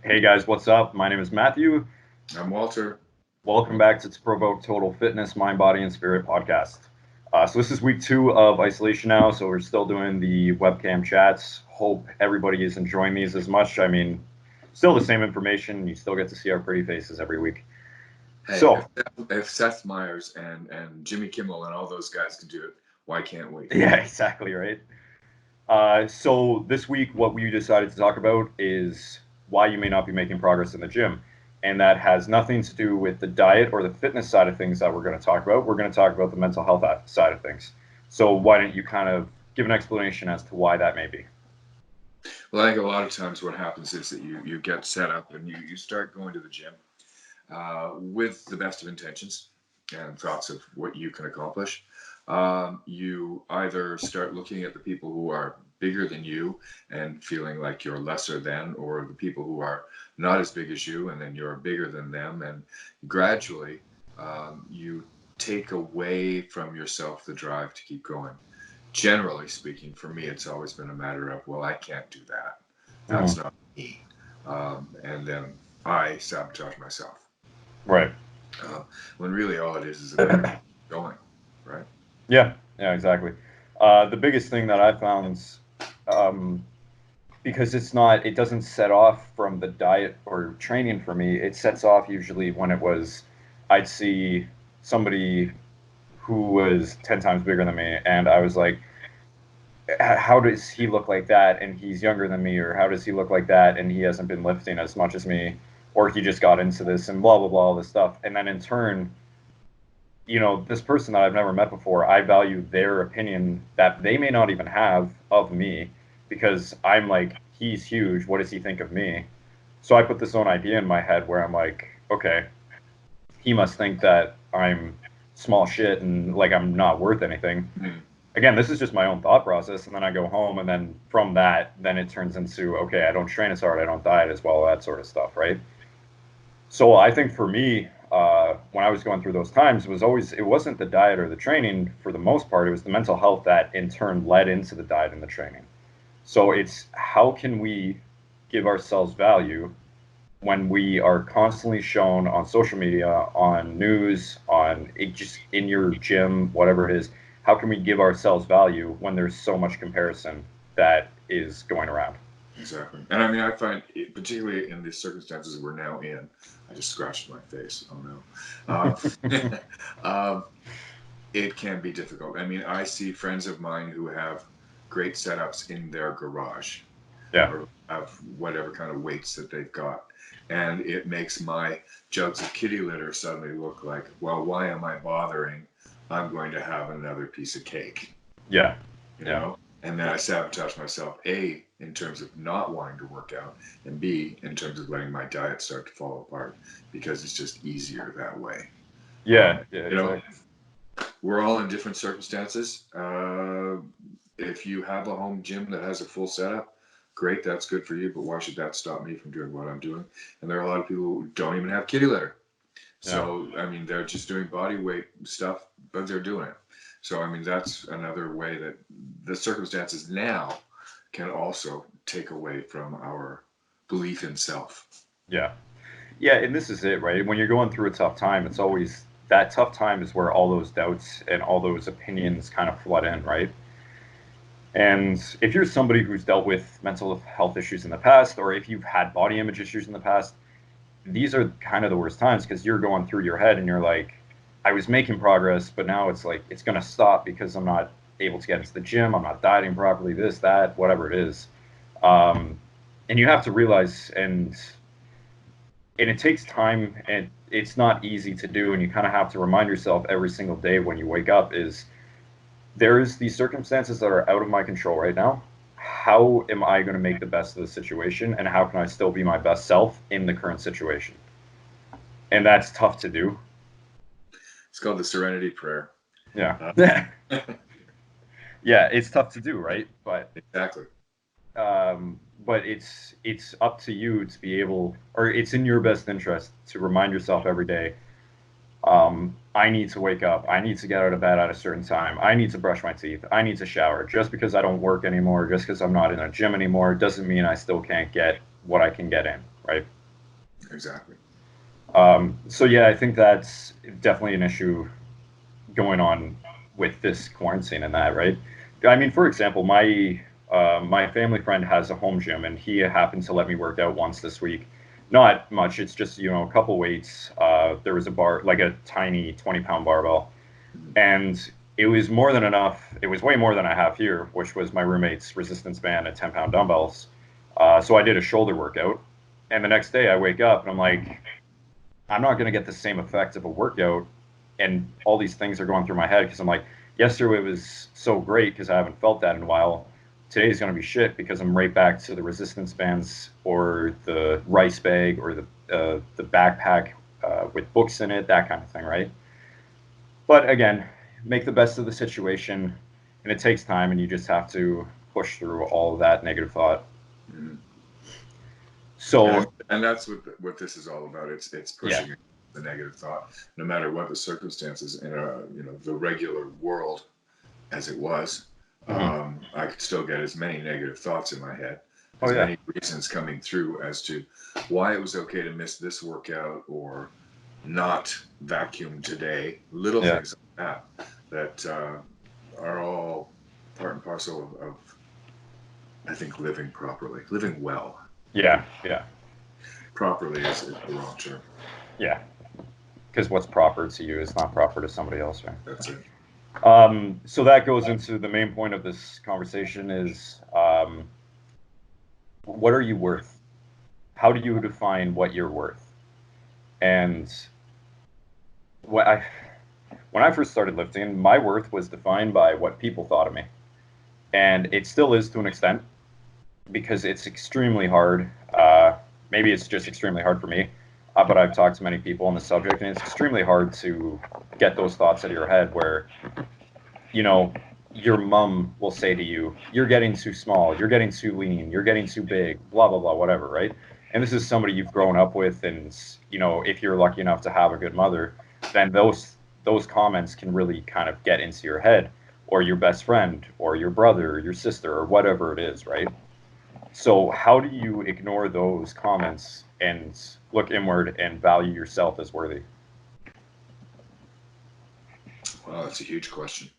Hey guys, what's up? My name is Matthew. I'm Walter. Welcome back to Provoke Total Fitness, Mind, Body, and Spirit podcast. So this is week 2 of isolation now, so we're still doing the webcam chats. Hope everybody is enjoying these as much. I mean, still the same information. You still get to see our pretty faces every week. Hey, So, if Seth Meyers and Jimmy Kimmel and all those guys can do it, why can't we? yeah, exactly right. So this week, what we decided to talk about is why you may not be making progress in the gym. And that has nothing to do with the diet or the fitness side of things that we're going to talk about. We're going to talk about the mental health side of things. So why don't you kind of give an explanation as to why that may be? Well, I think a lot of times what happens is that you get set up and you start going to the gym with the best of intentions and thoughts of what you can accomplish. You either start looking at the people who are bigger than you and feeling like you're lesser than, or the people who are not as big as you and then you're bigger than them. And gradually you take away from yourself the drive to keep going. Generally speaking, for me, it's always been a matter of, well, I can't do that. That's Mm-hmm. not me. And then I sabotage myself. Right. Uh, when really all it is a matter of going, right? Yeah. Yeah. Exactly. The biggest thing that I found, um, because it doesn't set off from the diet or training for me. It sets off usually when I'd see somebody who was 10 times bigger than me, and I was like, how does he look like that and he's younger than me, or how does he look like that and he hasn't been lifting as much as me, or he just got into this and blah blah blah, all this stuff. And then in turn, this person that I've never met before, I value their opinion that they may not even have of me, because I'm like, he's huge, what does he think of me? So I put this own idea in my head where I'm like, okay, he must think that I'm small shit and like I'm not worth anything. Mm. Again, this is just my own thought process, and then I go home, and then from that, then it turns into, okay, I don't train as hard, I don't diet as well, that sort of stuff, right? So I think for me, when I was going through those times, it wasn't the diet or the training for the most part, it was the mental health that in turn led into the diet and the training. So it's how can we give ourselves value when we are constantly shown on social media, on news, on it, just in your gym, whatever it is, how can we give ourselves value when there's so much comparison that is going around? Exactly. And I mean, I find, particularly in the circumstances we're now in, I just scratched my face. Oh no. It can be difficult. I mean, I see friends of mine who have great setups in their garage Yeah. or have whatever kind of weights that they've got. And it makes my jugs of kitty litter suddenly look like, well, why am I bothering? I'm going to have another piece of cake, Yeah. you Yeah. know? And then I sabotage myself, A, in terms of not wanting to work out, and B, in terms of letting my diet start to fall apart because it's just easier that way. Yeah. Yeah. You know, Exactly. we're all in different circumstances. If you have a home gym that has a full setup, great, that's good for you. But why should that stop me from doing what I'm doing? And there are a lot of people who don't even have kitty litter. Yeah. So I mean, they're just doing body weight stuff, but they're doing it. So I mean, that's another way that the circumstances now can also take away from our belief in self. Yeah. Yeah. And this is it, right? When you're going through a tough time, it's always that tough time is where all those doubts and all those opinions kind of flood in, right? And if you're somebody who's dealt with mental health issues in the past, or if you've had body image issues in the past, these are kind of the worst times, because you're going through your head and you're like, I was making progress, but now it's like it's going to stop because I'm not able to get into the gym. I'm not dieting properly, this, that, whatever it is. Um, and you have to realize, and it takes time, and it's not easy to do. And you kind of have to remind yourself every single day when you wake up is there's these circumstances that are out of my control right now. How am I going to make the best of the situation, and how can I still be my best self in the current situation? And that's tough to do. It's called the Serenity Prayer. Yeah. Uh, Yeah, it's tough to do, right? exactly. But it's up to you to be able, or it's in your best interest to remind yourself every day, I need to wake up. I need to get out of bed at a certain time. I need to brush my teeth. I need to shower. Just because I don't work anymore, just because I'm not in a gym anymore, doesn't mean I still can't get what I can get in, right? Exactly. So yeah, I think that's definitely an issue going on with this quarantine and that, right? I mean, for example, my family friend has a home gym, and he happened to let me work out once this week. Not much. It's just a couple weights. There was a bar, like a tiny 20-pound barbell, Mhm. and it was more than enough. It was way more than I have here, which was my roommate's resistance band and 10-pound dumbbells. So I did a shoulder workout, and the next day I wake up and I'm like, I'm not going to get the same effect of a workout. And all these things are going through my head because I'm like, yesterday was so great because I haven't felt that in a while. Today's going to be shit because I'm right back to the resistance bands or the rice bag or the backpack with books in it, that kind of thing, right? But again, make the best of the situation, and it takes time, and you just have to push through all of that negative thought. Mhm. So And that's what this is all about. It's yeah, pushing the negative thought, no matter what the circumstances in a the regular world as it was. hmm I could still get as many negative thoughts in my head, oh as yeah, many reasons coming through as to why it was okay to miss this workout or not vacuum today. Little yeah, things like that are all part and parcel of I think living properly, living well. yeah, yeah, Properly is the wrong term. yeah. Because what's proper to you is not proper to somebody else, right? That's it. So that goes into the main point of this conversation is what are you worth? How do you define what you're worth? And what I when I first started lifting, my worth was defined by what people thought of me, and it still is to an extent because it's extremely hard. Maybe it's just extremely hard for me, but I've talked to many people on the subject, and it's extremely hard to get those thoughts out of your head where you know, your mom will say to you, "You're getting too small. You're getting too lean. You're getting too big. Blah blah blah, whatever." Right? And this is somebody you've grown up with, and if you're lucky enough to have a good mother, then those comments can really kind of get into your head, or your best friend, or your brother, or your sister, or whatever it is, right? So how do you ignore those comments and look inward and value yourself as worthy? Well, that's a huge question.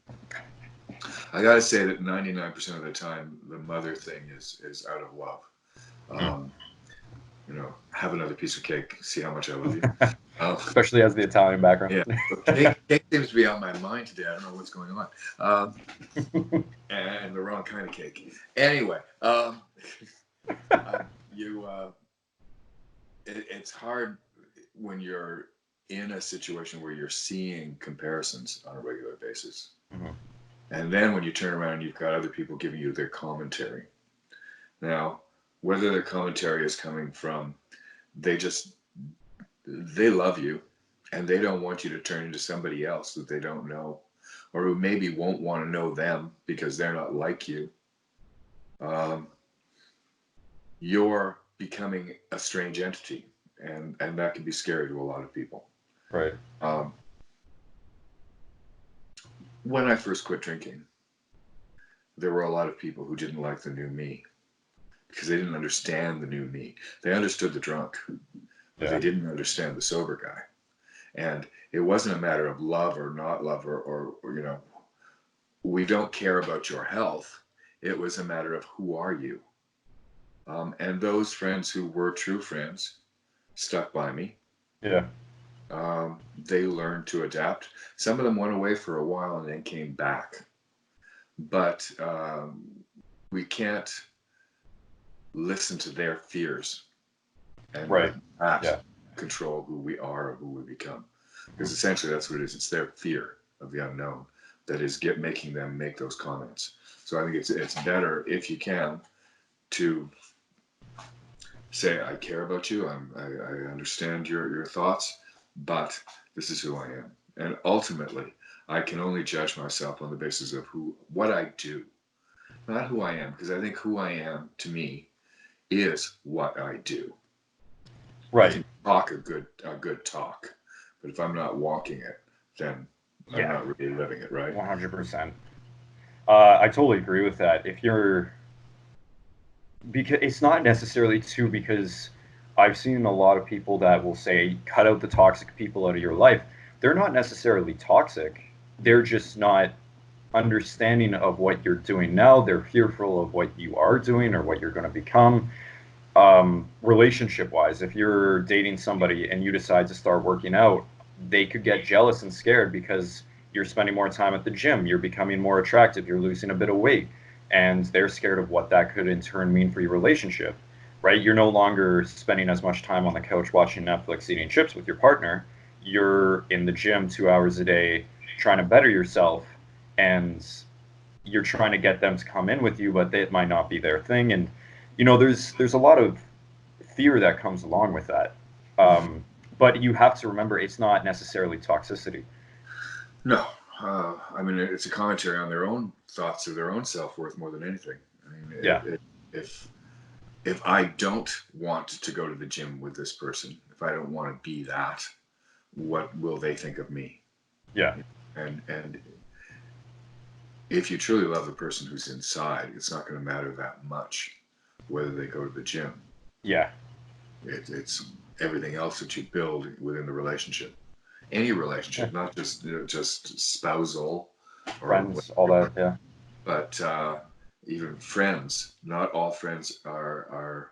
I got to say that 99% of the time, the mother thing is out of love. Hmm. Um, have another piece of cake. See how much I love you. Um, Especially as the Italian background. yeah, but cake seems to be on my mind today. I don't know what's going on. And the wrong kind of cake. Anyway, you it's hard when you're in a situation where you're seeing comparisons on a regular basis. Mhm. And then when you turn around, you've got other people giving you their commentary. Now, whether their commentary is coming from they just they love you and they don't want you to turn into somebody else that they don't know or who maybe won't want to know them because they're not like you. Um, you're becoming a strange entity, and that can be scary to a lot of people. Right. Um, when I first quit drinking, there were a lot of people who didn't like the new me because they didn't understand the new me. They understood the drunk, but they Yeah. didn't understand the sober guy. And it wasn't a matter of love or not love or we don't care about your health. It was a matter of who are you. And those friends who were true friends stuck by me. Yeah. They learned to adapt. Some of them went away for a while and then came back. But we can't listen to their fears and Right. let that Yeah. control who we are or who we become. Mhm. Because essentially that's what it is. It's their fear of the unknown that is making them make those comments. So I think it's better if you can to say I care about you. I understand your thoughts, but this is who I am. And ultimately, I can only judge myself on the basis of what I do, not who I am, because I think who I am to me is what I do. I Right. can talk a good talk, but if I'm not walking it, then I'm Yeah. not really living it, right? 100%. I totally agree with that. If you're because it's not necessarily too because I've seen a lot of people that will say, cut out the toxic people out of your life. They're not necessarily toxic. They're just not understanding of what you're doing now. They're fearful of what you are doing or what you're going to become. Relationship wise, if you're dating somebody and you decide to start working out, they could get jealous and scared because you're spending more time at the gym, you're becoming more attractive, you're losing a bit of weight, and they're scared of what that could in turn mean for your relationship, right? You're no longer spending as much time on the couch watching Netflix, eating chips with your partner. You're in the gym 2 hours a day trying to better yourself, and you're trying to get them to come in with you, but it might not be their thing. And there's a lot of fear that comes along with that. But you have to remember, it's not necessarily toxicity. No, I mean it's a commentary on their own thoughts of their own self worth more than anything. I mean, Yeah, if if I don't want to go to the gym with this person, if I don't want to be that, what will they think of me? yeah, And if you truly love the person who's inside, it's not going to matter that much whether they go to the gym. yeah. It's everything else that you build within the relationship, any Yeah. relationship, not just just spousal or Friends, all that. Yeah, but even friends. Not all friends are.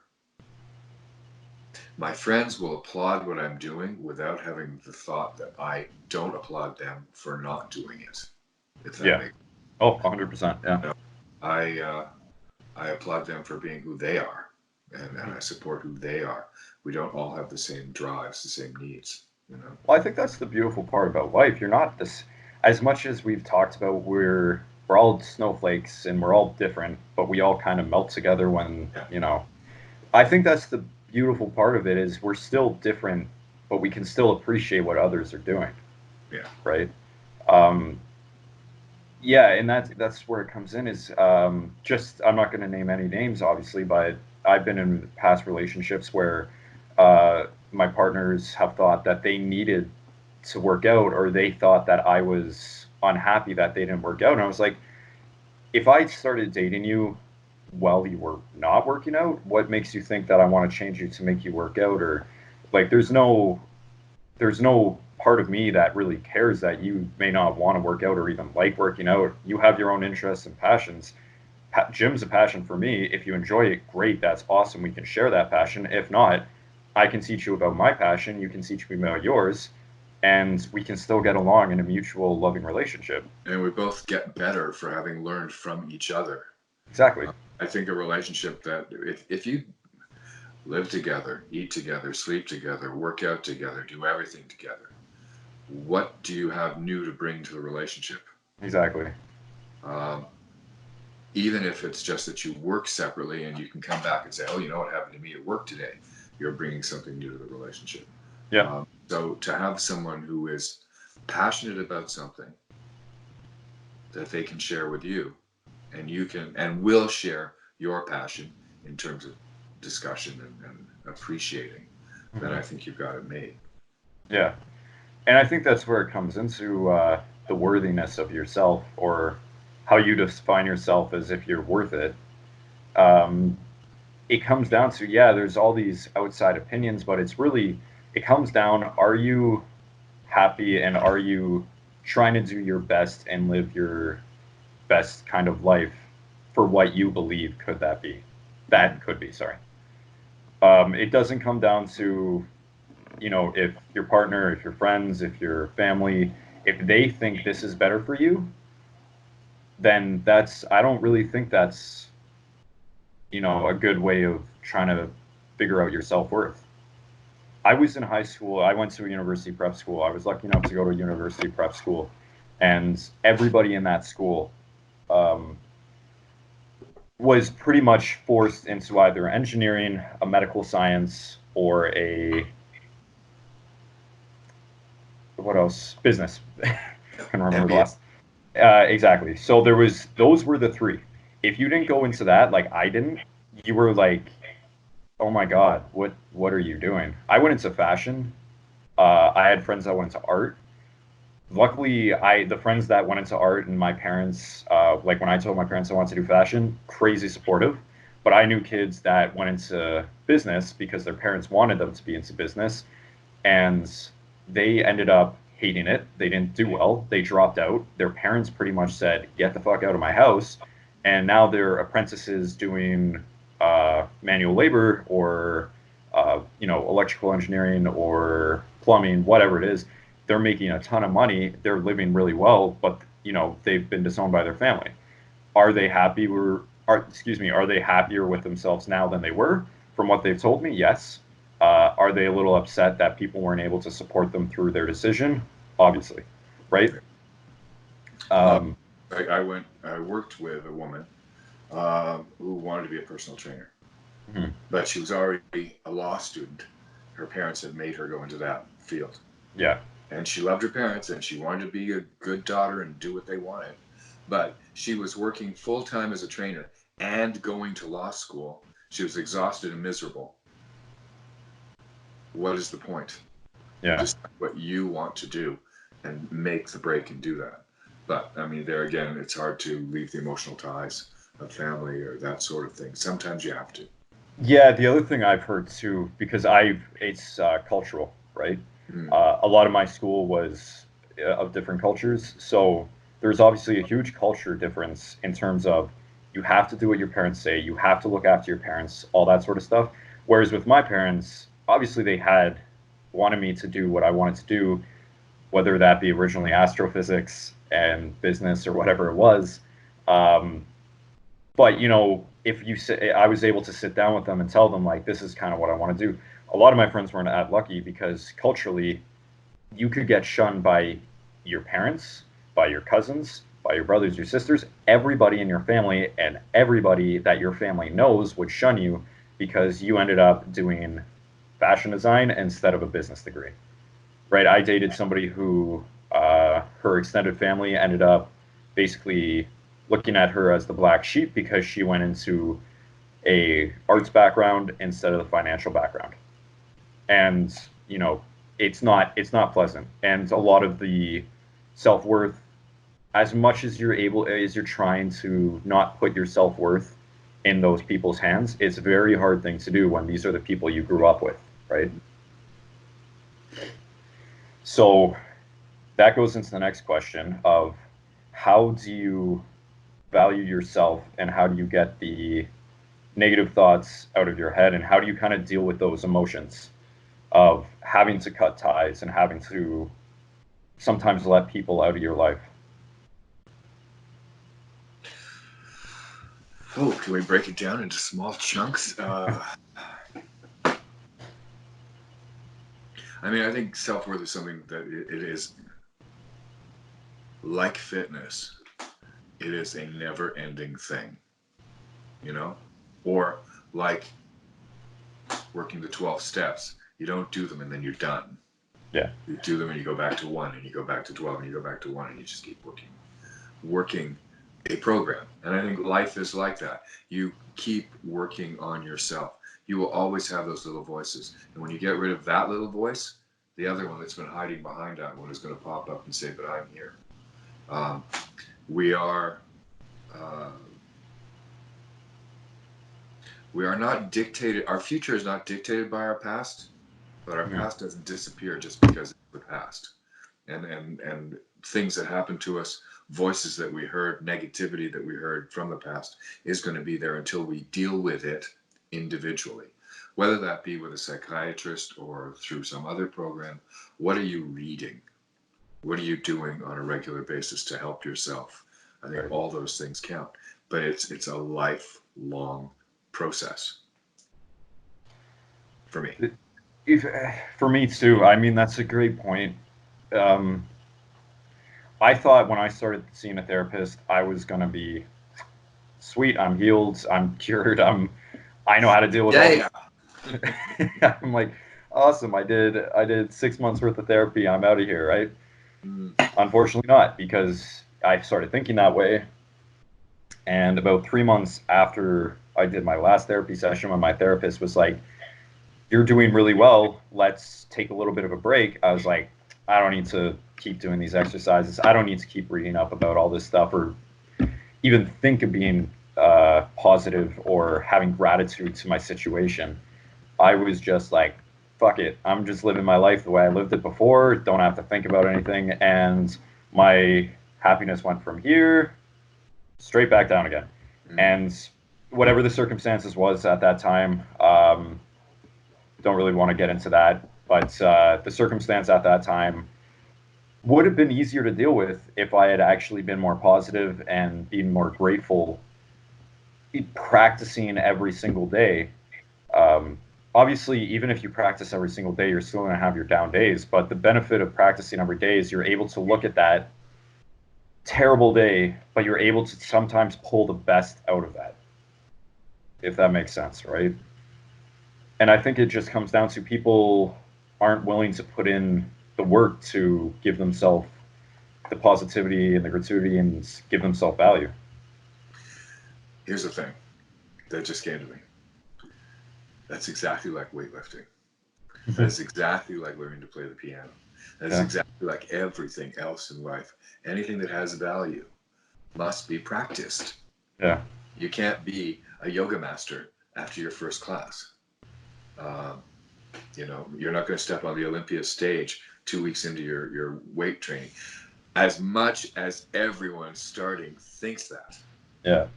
My friends will applaud what I'm doing without having the thought that I don't applaud them for not doing it. If that yeah. makes Oh, 100%. Yeah. sense. I I applaud them for being who they are, and Mhm. I support who they are. We don't all have the same drives, the same needs, you know. Well, I think that's the beautiful part about life. You're not this, as much as we've talked about, we're all snowflakes and we're all different, but we all kind of melt together when, Yeah, I think that's the beautiful part of it is we're still different, but we can still appreciate what others are doing, yeah. right? Um, yeah, and that's where it comes in is just I'm not going to name any names, obviously, but I've been in past relationships where my partners have thought that they needed to work out, or they thought that I was unhappy that they didn't work out, and I was like, if I started dating you while you were not working out, what makes you think that I want to change you to make you work out? Or like there's no part of me that really cares that you may not want to work out or even like working out. You have your own interests and passions. Gym's a passion for me. If you enjoy it, great. That's awesome. We can share that passion. If not, I can teach you about my passion. You can teach me about yours, and we can still get along in a mutual, loving relationship. And we both get better for having learned from each other. Exactly. I think a relationship that if you live together, eat together, sleep together, work out together, do everything together, what do you have new to bring to the relationship? Exactly. Um, Even if it's just that you work separately and you can come back and say, oh, you know what happened to me at work today? You're bringing something new to the relationship. Yeah. So to have someone who is passionate about something that they can share with you, and you can and will share your passion in terms of discussion and appreciating, then Hmm. I think you've got it made. Yeah. And I think that's where it comes into the worthiness of yourself, or how you define yourself as if you're worth it. Um, it comes down to, yeah, there's all these outside opinions, but it comes down, are you happy and are you trying to do your best and live your best kind of life for what you believe Mhm. that could be, sorry. It doesn't come down to, if your partner, if your friends, if your family, if they think this is better for you, then I don't really think that's, a good way of trying to figure out your self worth. I was in high school. I went to a university prep school. I was lucky enough to go to a university prep school, and everybody in that school um, was pretty much forced into either engineering, a medical science, or a what else? Business. Can remember the MBA. last. Exactly. So those were the three. If you didn't go into that, like I didn't, you were like, oh my God, what are you doing? I went into fashion. I had friends that went to art. Luckily, the friends that went into art and my parents, like when I told my parents I wanted to do fashion, crazy supportive. But I knew kids that went into business because their parents wanted them to be into business, and they ended up hating it. They didn't do well. They dropped out. Their parents pretty much said, "Get the fuck out of my house," and now they're apprentices doing manual labor or electrical engineering or plumbing, whatever it is. They're making a ton of money. They're living really well, but they've been disowned by their family. Are they happy? Are they happier with themselves now than they were? From what they've told me, yes. Are they a little upset that people weren't able to support them through their decision? Obviously, right? Um, I worked with a woman who wanted to be a personal trainer, mhm. but she was already a law student. Her parents had made her go into that field. Yeah. And she loved her parents and she wanted to be a good daughter and do what they wanted. But she was working full time as a trainer and going to law school. She was exhausted and miserable. What is the point? Yeah. Decide what you want to do and make the break and do that. But I mean, there again, it's hard to leave the emotional ties of family or that sort of thing. Sometimes you have to. Yeah, the other thing I've heard too, because it's cultural, right? Mm. A lot of my school was of different cultures, so there's obviously a huge culture difference in terms of you have to do what your parents say, you have to look after your parents, all that sort of stuff. Whereas with my parents, obviously they had wanted me to do what I wanted to do, whether that be originally astrophysics and business or whatever it was. Um, but if you say I was able to sit down with them and tell them like this is kind of what I want to do. A lot of my friends weren't at lucky because culturally, you could get shunned by your parents, by your cousins, by your brothers, your sisters, everybody in your family, and everybody that your family knows would shun you because you ended up doing fashion design instead of a business degree. Right? I dated somebody who her extended family ended up basically looking at her as the black sheep because she went into a arts background instead of the financial background. And it's not pleasant. And a lot of the self-worth, as much as you're trying to not put your self-worth in those people's hands, it's a very hard thing to do when these are the people you grew up with, right? So that goes into the next question of how do you value yourself and how do you get the negative thoughts out of your head and how do you kind of deal with those emotions of having to cut ties and having to sometimes let people out of your life? Oh, can we break it down into small chunks? I mean, I think self-worth is something that it is like fitness. It is a never-ending thing, you know? Or like working the 12 steps. You don't do them and then you're done. Yeah. You do them and you go back to 1 and you go back to 12 and you go back to 1 and you just keep working a program. And I think life is like that. You keep working on yourself. You will always have those little voices. And when you get rid of that little voice, the other one that's been hiding behind that one is going to pop up and say, but I'm here. We are uh, we are not dictated. Our future is not dictated by our past, but our Mhm. past doesn't disappear just because it's the past. And things that happened to us, voices that we heard, negativity that we heard from the past is going to be there until we deal with it individually. Whether that be with a psychiatrist or through some other program, what are you reading? What are you doing on a regular basis to help yourself? I think Right. all those things count, but it's a lifelong process for me. If, for me too, I mean, that's a great point. Um, I thought when I started seeing a therapist, I was going to be sweet. I'm healed. I'm cured. I know how to deal with all Yeah. this. I'm like, awesome. I did 6 months worth of therapy. I'm out of here, right? Mm. Unfortunately, not because I started thinking that way. And about 3 months after I did my last therapy session, when my therapist was like, "You're doing really well. Let's take a little bit of a break." I was like, "I don't need to keep doing these exercises. I don't need to keep reading up about all this stuff or even think of being positive or having gratitude to my situation. I was just like, fuck it. I'm just living my life the way I lived it before. Don't have to think about anything. And my happiness went from here straight back down again. Mm. And whatever the circumstances was at that time, don't really want to get into that. But the circumstance at that time would have been easier to deal with if I had actually been more positive and been more grateful, practicing every single day. Um, Obviously, even if you practice every single day, you're still going to have your down days. But the benefit of practicing every day is you're able to look at that terrible day, but you're able to sometimes pull the best out of that, if that makes sense, right? And I think it just comes down to people aren't willing to put in the work to give themselves the positivity and the gratuity and give themselves value. Here's the thing that just came to me. That's exactly like weightlifting. That is exactly like learning to play the piano. That is Yeah, exactly like everything else in life. Anything that has value must be practiced. yeah, You can't be a yoga master after your first class. Um, you're not going to step on the Olympia stage 2 weeks into your weight training. As much as everyone starting thinks that, yeah,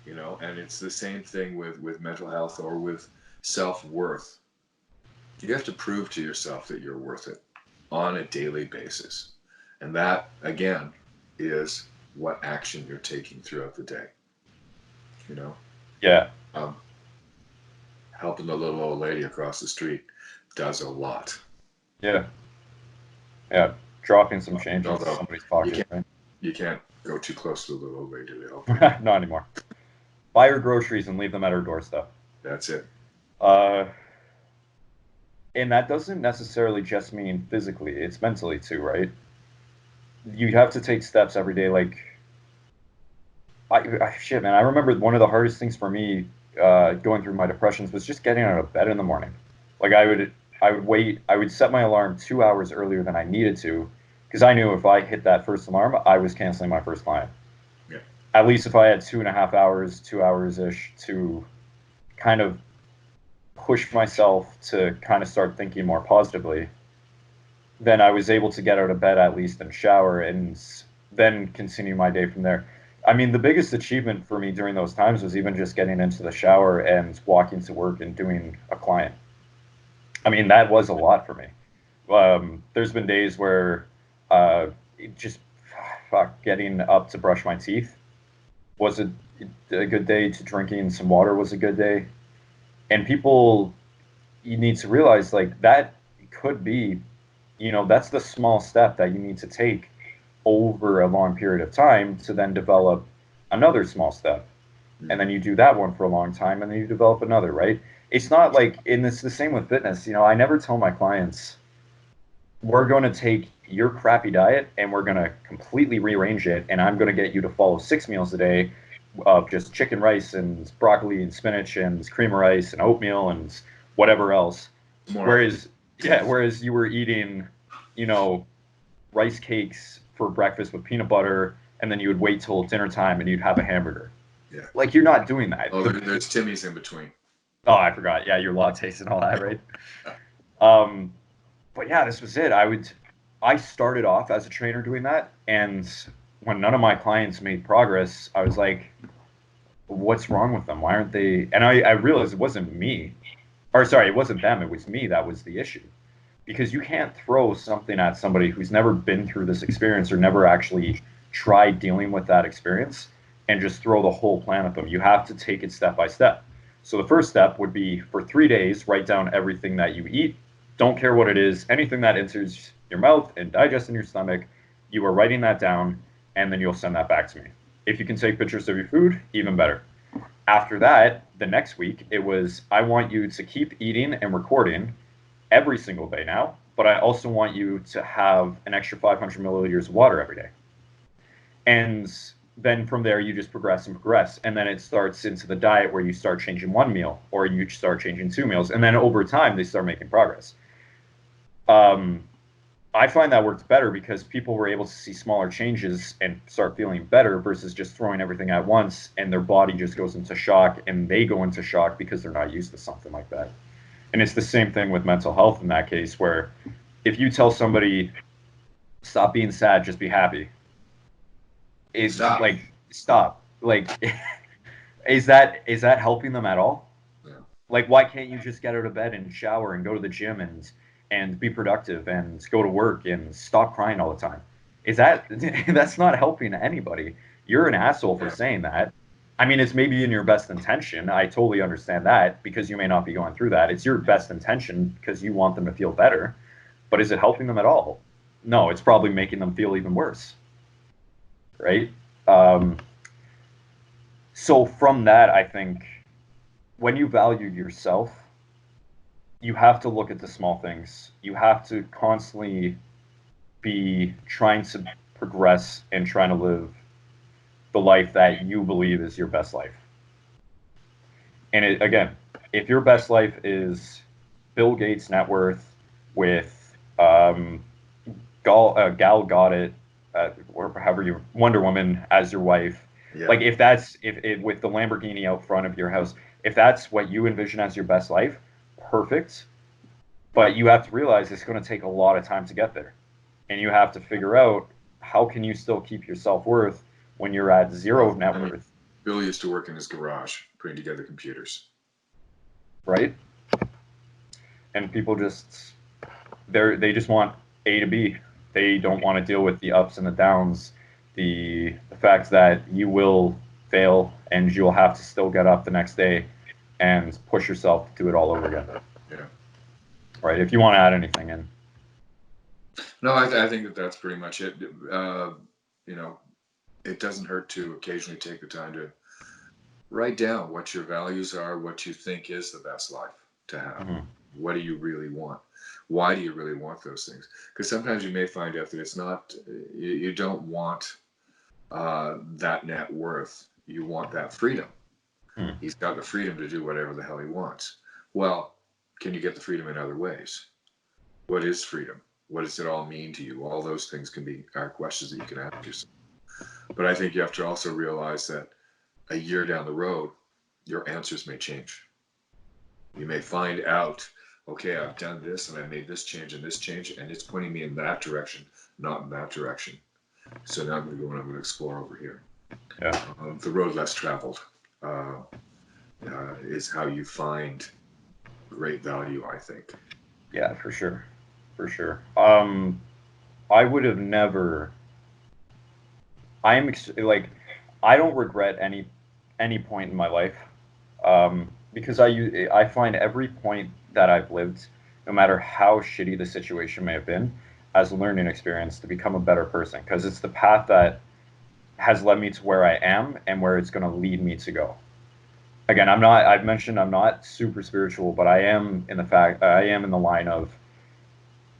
and it's the same thing with mental health or with self-worth. You have to prove to yourself that you're worth it on a daily basis. And that, again, is what action you're taking throughout the day. You know, yeah, um, helping the little old lady across the street does a lot. yeah, yeah. Dropping some change into Although somebody's you pocket, can't right? you can't go too close to the little old lady to help her. Not anymore. Buy her groceries and leave them at her doorstep. That's it. Uh, and that doesn't necessarily just mean physically; it's mentally too, right? You have to take steps every day. Like, shit, man, I remember one of the hardest things for me going through my depressions was just getting out of bed in the morning. Like, I would set my alarm 2 hours earlier than I needed to, because I knew if I hit that first alarm, I was canceling my first client. Yeah. At least if I had 2.5 hours, 2 hours ish to kind of push myself to kind of start thinking more positively, then I was able to get out of bed at least and shower and then continue my day from there. I mean, the biggest achievement for me during those times was even just getting into the shower and walking to work and doing a client. I mean, that was a lot for me. There's been days where just fuck, getting up to brush my teeth was a good day. To drinking some water was a good day. And people, you need to realize like that could be, that's the small step that you need to take over a long period of time to then develop another small step. And Mm. then you do that one for a long time and then you develop another, right? It's not like, and it's the same with fitness. I never tell my clients, we're going to take your crappy diet and we're going to completely rearrange it. And I'm going to get you to follow 6 meals a day of just chicken rice and broccoli and spinach and cream of rice and oatmeal and whatever else. Tomorrow. Whereas, yeah, whereas you were eating, you know, rice cakes for breakfast with peanut butter, and then you would wait till dinner time and you'd have a hamburger. Yeah. Like you're not doing that. Oh, there's Timmy's in between. Oh, I forgot. Yeah, your lattes and all that, right? Yeah. Um, but yeah, this was it. I started off as a trainer doing that, and when none of my clients made progress, I was like, "What's wrong with them? Why aren't they?" And I realized it wasn't me, or sorry, it wasn't them. It was me that was the issue, because you can't throw something at somebody who's never been through this experience or never actually tried dealing with that experience and just throw the whole plan at them. You have to take it step by step. So the first step would be for 3 days, write down everything that you eat. Don't care what it is, anything that enters your mouth and digests in your stomach, you are writing that down and then you'll send that back to me. If you can take pictures of your food, even better. After that, the next week, it was I want you to keep eating and recording every single day now, but I also want you to have an extra 500 milliliters of water every day. And then from there, you just progress and progress. And then it starts into the diet where you start changing one meal or you start changing 2 meals. And then over time, they start making progress. Um, I find that works better because people were able to see smaller changes and start feeling better versus just throwing everything at once and their body just goes into shock and they go into shock because they're not used to something like that. And it's the same thing with mental health in that case, where if you tell somebody, stop being sad, just be happy, it Stop. like stop. Like is that helping them at all? Yeah. Like why can't you just get out of bed and shower and go to the gym and be productive and go to work and stop crying all the time? Is that that's not helping anybody. You're an asshole for Yeah. saying that. I mean, it's maybe in your best intention. I totally understand that because you may not be going through that. It's your best intention because you want them to feel better. But is it helping them at all? No, it's probably making them feel even worse, right? Um, so from that, I think when you value yourself, you have to look at the small things. You have to constantly be trying to progress and trying to live the life that you believe is your best life. And again, if your best life is Bill Gates' net worth with Gal Gadot, or however you Wonder Woman as your wife, Yeah. like if that's if with the Lamborghini out front of your house, if that's what you envision as your best life, perfect. But you have to realize it's going to take a lot of time to get there, and you have to figure out how can you still keep your self worth when you're at zero Well, net I mean, worth, Bill used to work in his garage putting together computers. right? And people just they just want A to B. They don't want to deal with the ups and the downs, the fact that you will fail and you'll have to still get up the next day and push yourself to do it all over again. Yeah. Right? If you want to add anything in. No, I think that that's pretty much it. You know, it doesn't hurt to occasionally take the time to write down what your values are, what you think is the best life to have. Mm-hmm. What do you really want? Why do you really want those things? Because sometimes you may find out that it's not, you don't want that net worth. You want that freedom. Mm-hmm. He's got the freedom to do whatever the hell he wants. Well, can you get the freedom in other ways? What is freedom? What does it all mean to you? All those things are questions that you can ask yourself. But I think you have to also realize that a year down the road, your answers may change. You may find out, okay, I've done this and I made this change and it's pointing me in that direction, not in that direction. So now I'm going to go and I'm going to explore over here. Yeah. The road less traveled uh, is how you find great value, I think. Yeah, for sure. For sure. I would have never like I don't regret any point in my life, because I find every point that I've lived, no matter how shitty the situation may have been, as a learning experience to become a better person. Because it's the path that has led me to where I am and where it's going to lead me to go. Again, I'm not. I've mentioned I'm not super spiritual, but I am in the line of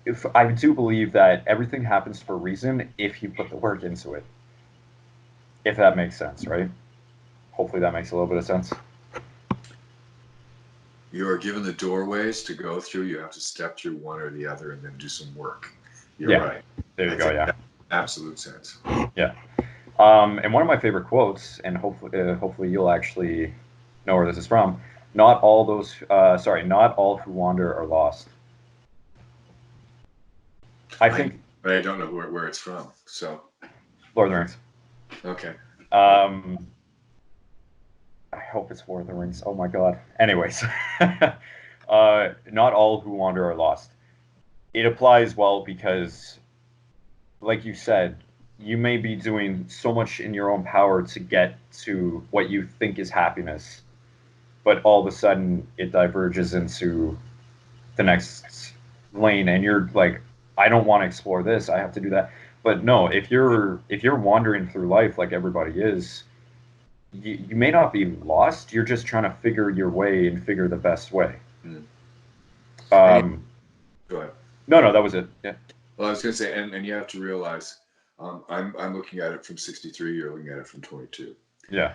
if I do believe that everything happens for a reason if you put the work into it. If that makes sense, right? Hopefully that makes a little bit of sense. You are given the doorways to go through. You have to step through one or the other and then do some work. You're Yeah, right. there I you go. think Yeah, that absolute sense. yeah. And one of my favorite quotes, and hopefully you'll actually know where this is from. Not all who wander are lost. I I, think but I don't know where it's from. So, Lord of the Rings. okay. Um, I hope it's Lord of the Rings. Oh my God. Anyways, not all who wander are lost. It applies well because, like you said, you may be doing so much in your own power to get to what you think is happiness, but all of a sudden it diverges into the next lane, and you're like, I don't want to explore this. I have to do that. But no, if you're wandering through life like everybody is, you may not be lost. You're just trying to figure your way and figure the best way. Mm. And you, Um, go ahead. no, no, that was it. Yeah, Well, I was going to say, and you have to realize, I'm looking at it from 63. You're looking at it from 22. yeah,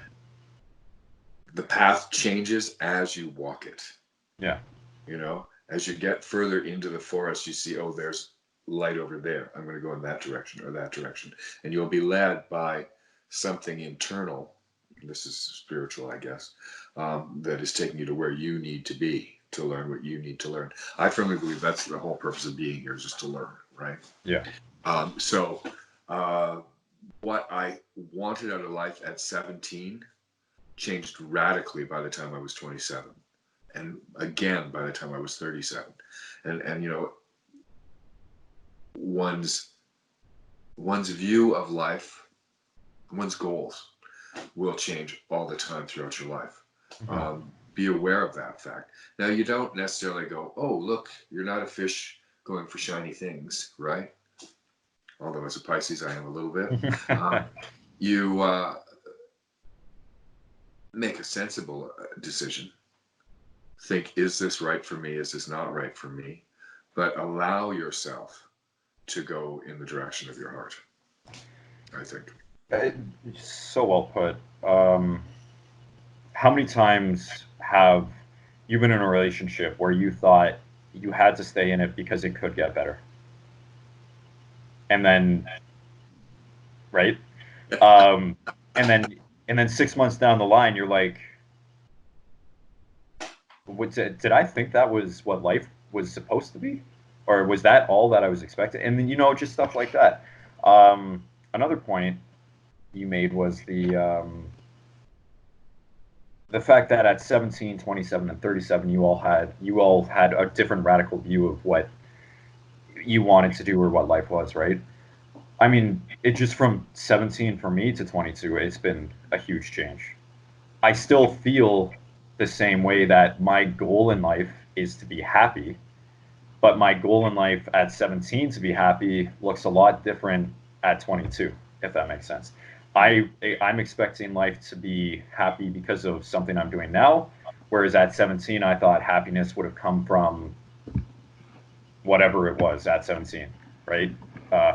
The path changes as you walk it. yeah, You know, as you get further into the forest, you see, oh, there's light over there. I'm going to go in that direction or that direction, and you'll be led by something internal. This is spiritual, I guess, that is taking you to where you need to be. to learn what you need to learn. I firmly believe that's the whole purpose of being here, is just to learn, right? Yeah. So, uh, what I wanted out of life at 17 changed radically by the time I was 27, and again by the time I was 37. And one's view of life, one's goals will change all the time throughout your life. Be aware of that fact. Now, you don't necessarily go, oh, look, you're not a fish going for shiny things, right? Although as a Pisces, I am a little bit. You make a sensible decision. Think, is this right for me? Is this not right for me? But allow yourself to go in the direction of your heart, I think. So well put. How many times have you been in a relationship where you thought you had to stay in it because it could get better? And then, right? Um, and then 6 months down the line, you're like, did I think that was what life was supposed to be? Or was that all that I was expecting? And then, just stuff like that. Another point you made was the fact that at 17, 27, and 37, you all had a different radical view of what you wanted to do or what life was, right? I mean, it just from 17 for me to 22, it's been a huge change. I still feel the same way that my goal in life is to be happy, but my goal in life at 17 to be happy looks a lot different at 22, if that makes sense. I'm expecting life to be happy because of something I'm doing now, whereas at 17 I thought happiness would have come from whatever it was at 17, right?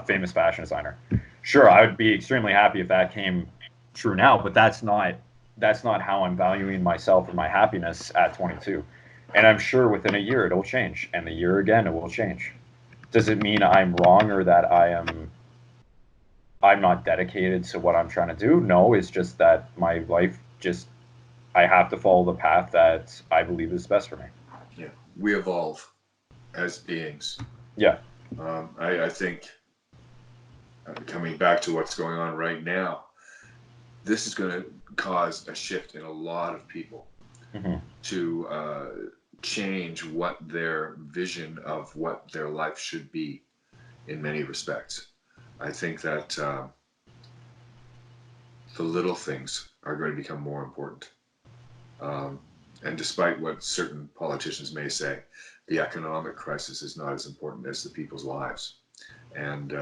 Famous fashion designer. Sure, I would be extremely happy if that came true now, but that's not how I'm valuing myself or my happiness at 22. And I'm sure within a year it'll change, and the year again it will change. Does it mean I'm wrong or that I'm not dedicated to what I'm trying to do? No, it's just that my life just I have to follow the path that I believe is best for me. Yeah, we evolve as beings. Yeah. I think, coming back to what's going on right now, this is going to cause a shift in a lot of people Mm-hmm. to change what their vision of what their life should be in many respects. I think that the little things are going to become more important. Um, and despite what certain politicians may say, the economic crisis is not as important as the people's lives. And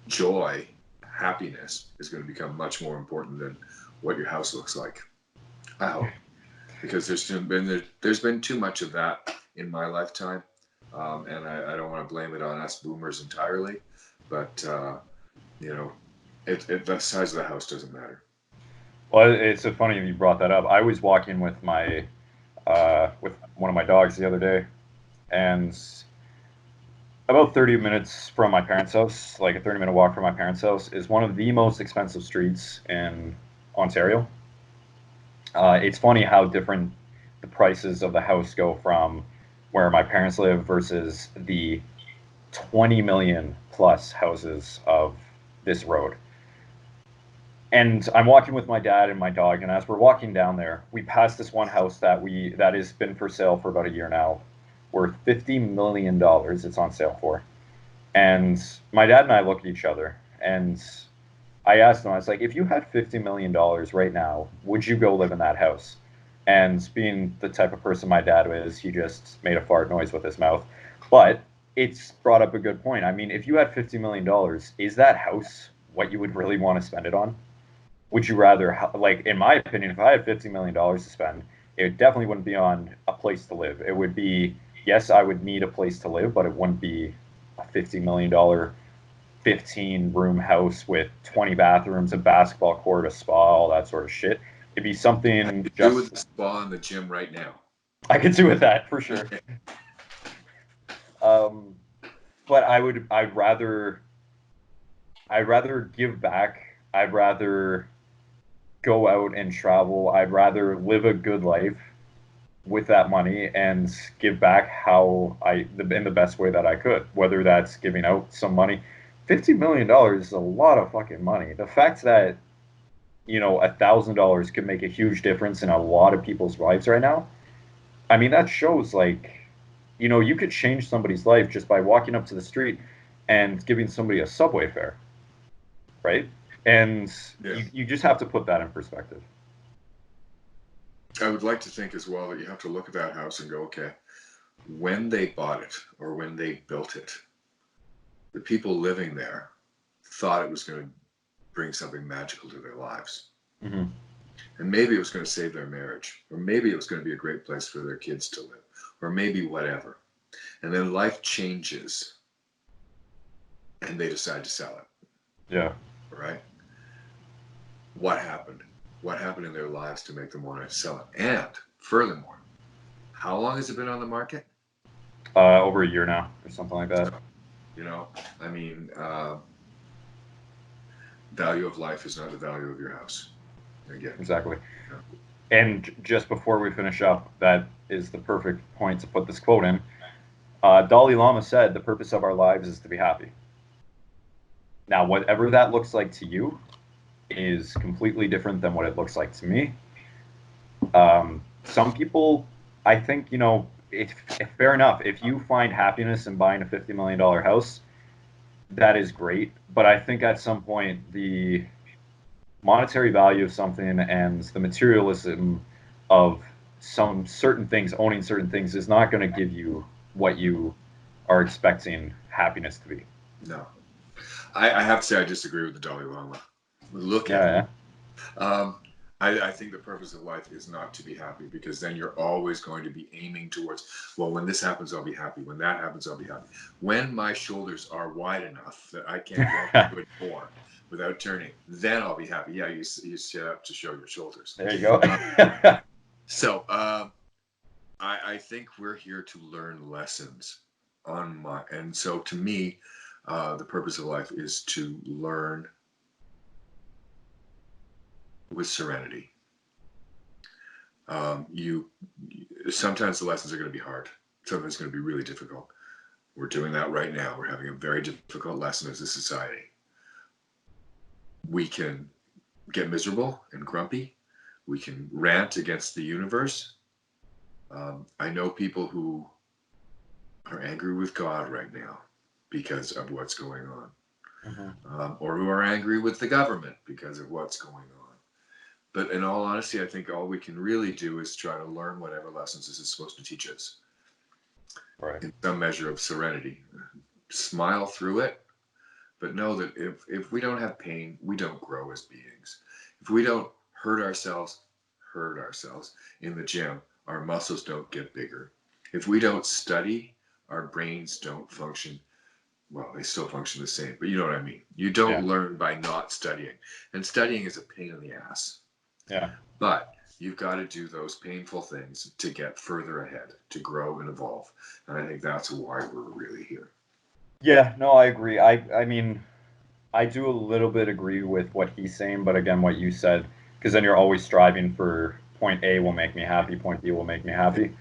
joy, happiness is going to become much more important than what your house looks like. I hope, because there's been too much of that in my lifetime, and I don't want to blame it on us boomers entirely, but you know, the size of the house doesn't matter. Well, it's so funny you brought that up. I was walking with one of my dogs the other day, and about 30 minutes from my parents' house, like a 30-minute walk from my parents' house, is one of the most expensive streets in Ontario. It's funny how different the prices of the house go from where my parents live versus the 20 million plus houses of this road. And I'm walking with my dad and my dog, and as we're walking down there, we pass this one house that has been for sale for about a year now, worth $50 million. It's on sale for, and my dad and I look at each other, and I asked him, I was like, if you had $50 million right now, would you go live in that house? And being the type of person my dad is, he just made a fart noise with his mouth. But it's brought up a good point. I mean, if you had $50 million, is that house what you would really want to spend it on? Would you rather, like, in my opinion, if I had $50 million to spend, it definitely wouldn't be on a place to live. It would be, yes, I would need a place to live, but it wouldn't be a $50 million 15-room house with 20 bathrooms, a basketball court, a spa, all that sort of shit. It'd be something You do with just the spa and the gym right now. I could do with that for sure. Um, but I'd rather give back. I'd rather go out and travel. I'd rather live a good life with that money and give back in the best way that I could, whether that's giving out some money. $50 million is a lot of fucking money. The fact that, $1,000 could make a huge difference in a lot of people's lives right now. I mean, that shows like, you could change somebody's life just by walking up to the street and giving somebody a subway fare, right? And Yeah. you just have to put that in perspective. I would like to think as well that you have to look at that house and go, okay, when they bought it or when they built it, the people living there thought it was going to bring something magical to their lives. Mm-hmm. And maybe it was going to save their marriage, or maybe it was going to be a great place for their kids to live, or maybe whatever. And then life changes and they decide to sell it. Yeah. Right? What happened? What happened in their lives to make them want to sell it? And furthermore, how long has it been on the market? Over a year now, or something like that. I mean, value of life is not the value of your house. Again. Exactly. Yeah. And just before we finish up, that is the perfect point to put this quote in. Dalai Lama said, "The purpose of our lives is to be happy." Now, whatever that looks like to you is completely different than what it looks like to me. Some people, I think, fair enough. If you find happiness in buying a $50 million house, that is great. But I think at some point, the monetary value of something and the materialism of some certain things, owning certain things, is not going to give you what you are expecting happiness to be. No. I have to say I disagree with the Dalai Lama. Look at it. I think the purpose of life is not to be happy, because then you're always going to be aiming towards, well, when this happens, I'll be happy. When that happens, I'll be happy. When my shoulders are wide enough that I can't walk into a door without turning, then I'll be happy. Yeah, you set up to show your shoulders. There you go. So I think we're here to learn lessons and so to me, the purpose of life is to learn with serenity. Sometimes the lessons are going to be hard. Sometimes it's going to be really difficult. We're doing that right now. We're having a very difficult lesson as a society. We can get miserable and grumpy. We can rant against the universe. I know people who are angry with God right now because of what's going on. Mm-hmm. Or who are angry with the government because of what's going on. But in all honesty, I think all we can really do is try to learn whatever lessons this is supposed to teach us. Right. In some measure of serenity. Smile through it, but know that if we don't have pain, we don't grow as beings. If we don't hurt ourselves in the gym, our muscles don't get bigger. If we don't study, our brains don't function. Well, they still function the same, but you know what I mean. You don't learn by not studying. And studying is a pain in the ass. Yeah. But you've got to do those painful things to get further ahead, to grow and evolve. And I think that's why we're really here. Yeah, no, I agree. I mean, I do a little bit agree with what he's saying, but again, what you said, because then you're always striving for point A will make me happy, point B will make me happy.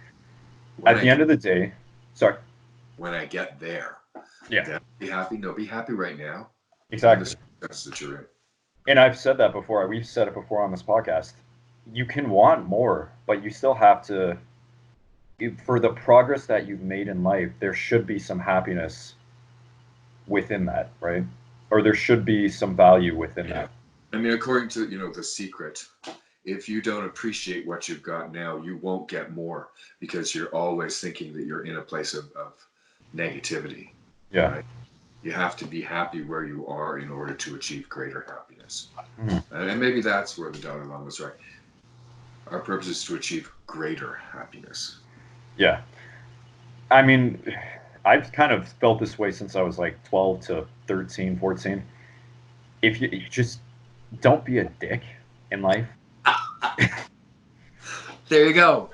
At the end of the day, sorry. When I get there, yeah, be happy. No, be happy right now. Exactly. That's the truth. And I've said that before. We've said it before on this podcast. You can want more, but you still have to. For the progress that you've made in life, there should be some happiness within that, right? Or there should be some value within that. I mean, according to The Secret, if you don't appreciate what you've got now, you won't get more, because you're always thinking that you're in a place of negativity. Yeah. Right? You have to be happy where you are in order to achieve greater happiness. Mm-hmm. And maybe that's where the Dalai Lama was right. Our purpose is to achieve greater happiness. Yeah. I mean, I've kind of felt this way since I was like 12 to 13, 14. If you just don't be a dick in life. There you go.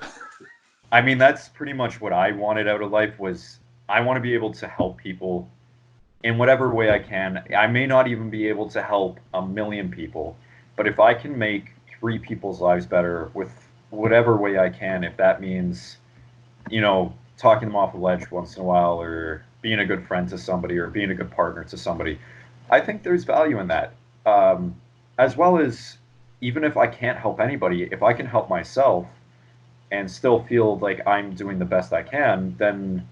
I mean, that's pretty much what I wanted out of life. Was I want to be able to help people in whatever way I can. I may not even be able to help 1 million people, but if I can make 3 people's lives better with whatever way I can, if that means, talking them off a ledge once in a while, or being a good friend to somebody, or being a good partner to somebody. I think there's value in that. Um, as well as, even if I can't help anybody, if I can help myself and still feel like I'm doing the best I can, then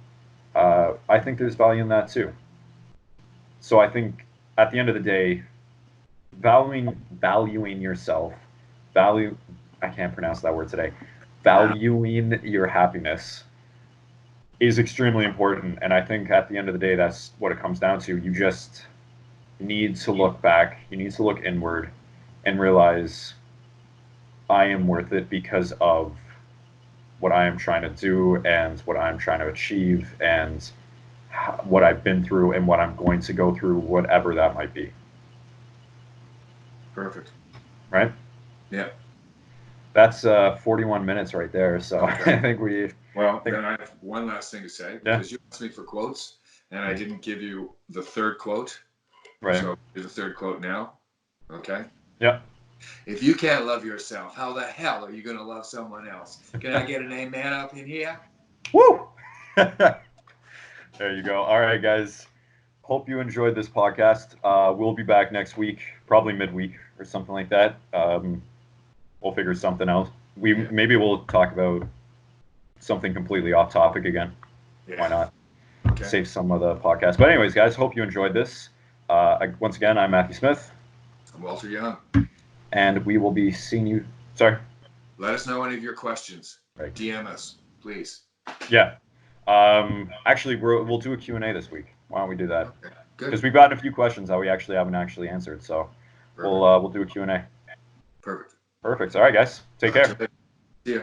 I think there's value in that too. So I think at the end of the day, valuing yourself, value I can't pronounce that word today. Valuing your happiness is extremely important, and I think at the end of the day, that's what it comes down to. You just need to look back. You need to look inward and realize I am worth it because of what I am trying to do and what I'm trying to achieve and what I've been through and what I'm going to go through, whatever that might be. Perfect. Right? Yeah. That's 41 minutes right there. So Okay. I think we. Well, then I have one last thing to say, because Yeah. you asked me for quotes, and I didn't give you the third quote. Right. So here's the third quote now. Okay. Yeah. If you can't love yourself, how the hell are you going to love someone else? Can I get an amen up in here? Woo! There you go. All right, guys. Hope you enjoyed this podcast. We'll be back next week, probably midweek or something like that. We'll figure something out. Maybe we'll talk about something completely off topic again. Yeah. Why not? Okay. Save some of the podcast. But anyways, guys, hope you enjoyed this. Once again, I'm Matthew Smith. I'm Walter Young. And we will be seeing you. Sorry. Let us know any of your questions. Right. DM us, please. Yeah. Actually, we'll do a Q&A this week. Why don't we do that? Okay. Good. Because we've gotten a few questions that we haven't actually answered. So Perfect. we'll do a Q&A. Perfect. Perfect. All right, guys. Take care. See ya.